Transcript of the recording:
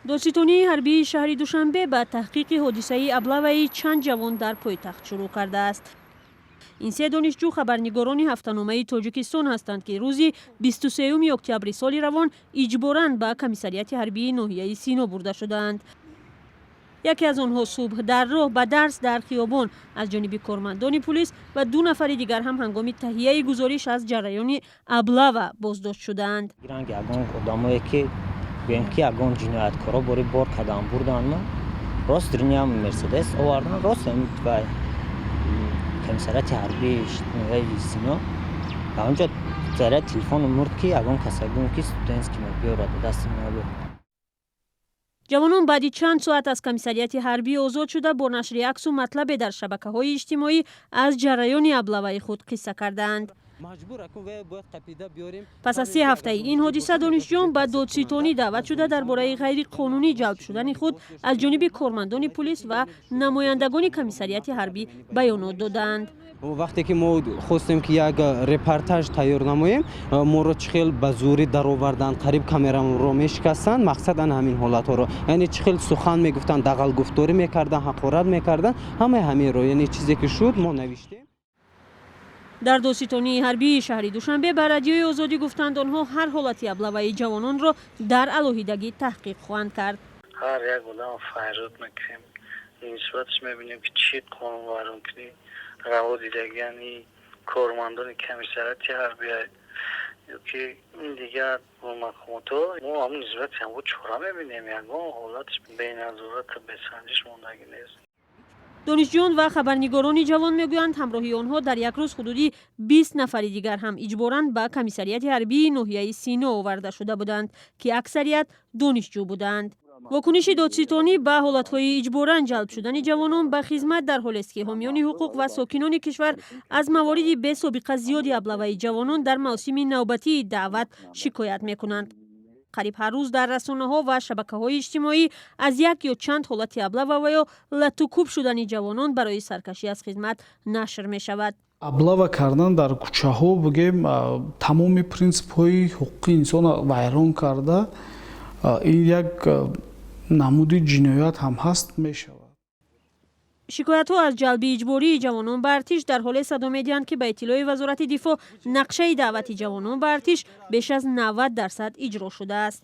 دادستانی حربی شهر دوشنبه به تحقیق حادثه ابله‌ی چند جوان در پایتخت شروع کرده است. این سه دانشجو خبرنگاران هفته‌نامه تاجیکستان هستند که روز 23 اکتبر سال روان اجباراً به کمیسریت حربی ناحیه سینا برده شدند. یکی از آنها صبح در راه به درس در خیابان از جانب کارمندان پلیس و 2 نفر دیگر هم هنگام تهیه گزارش از جریان ابله بازداشت شدند. که اگان جنایتکارا باری بار کدام بردن ما راست درنیام مرسدس آوردن راست امید و کمیسریت حربی سینا اونجا در تلفن مرد که اگان کسایی که استودنت که بیارد دست ما بود. جوانان بعد چند ساعت از کمیسریت حربی آزاد شده با نشر عکس و مطلب در شبکه‌های اجتماعی از جریان ابله‌ی خود قصه کردند. پس از 3 هفته این حادثه دانشجویان به دادستانی دعوت شده درباره غیر قانونی جلب شدن خود از جانب کارمندان پلیس و نمایندگان کمیسریت حربی بیانات دادند. وقتی که ما خواستیم که یک رپورتاژ تیار نماییم ما را چخیل به زوری در آوردن قریب کامرامون رو میشکستن مقصد همین حالت ها رو یعنی چخیل سخن میگفتن دغل گفتاری میکردن حقارت میکردن همین رو یعنی چیزی که شد ما نوشتیم. در دادستانی حربی شهر دوشنبه به رادیوی آزادی گفتند آنها هر حالت ابله‌ی جوانان را در علیحدگی تحقیق خواهند کرد. هر یک آدم فرض میکنیم نسبتش میبینیم که چی قانون ورون کنی روا دیدگانی کارمندان کمیسریت حربی که این دیگر مقامات ما هم نسبت هم بود چورا میبینیم یکان حالتش بین نظارت بسنجش موندگی نیست. دانشجویان و خبرنگاران جوان میگویند همراهی آنها در یک روز حدودی 20 نفر دیگر هم اجباراً به کمیسریت حربی ناحیه سینا آورده شده بودند که اکثریت دانشجو بودند. واکنش دادستانی به حالتهای اجباراً جلب شدن جوانان به خدمت در حالی است که حامیان حقوق و ساکنان کشور از موارد بی سابقه زیادی ابله‌ی جوانان در مواسم نوبتی دعوت شکایت میکنند. قریب هر روز در رسانه‌ها و شبکه‌های اجتماعی از یک یا چند حالت ابله و یا لطوکوب شدن جوانان برای سرکشی از خدمت نشر می شود. ابله کردن در کوچه‌ها بگیم تمام پرینسیپ‌های حقوق انسان ویران کرده این یک نمود جنایت هم هست می شود. شکایت‌ها از جلب اجباری جوانان به ارتش در حال صدا می‌دهند که به اطلاع وزارت دفاع نقشه دعوت جوانان به ارتش بیش از 90% اجرا شده است.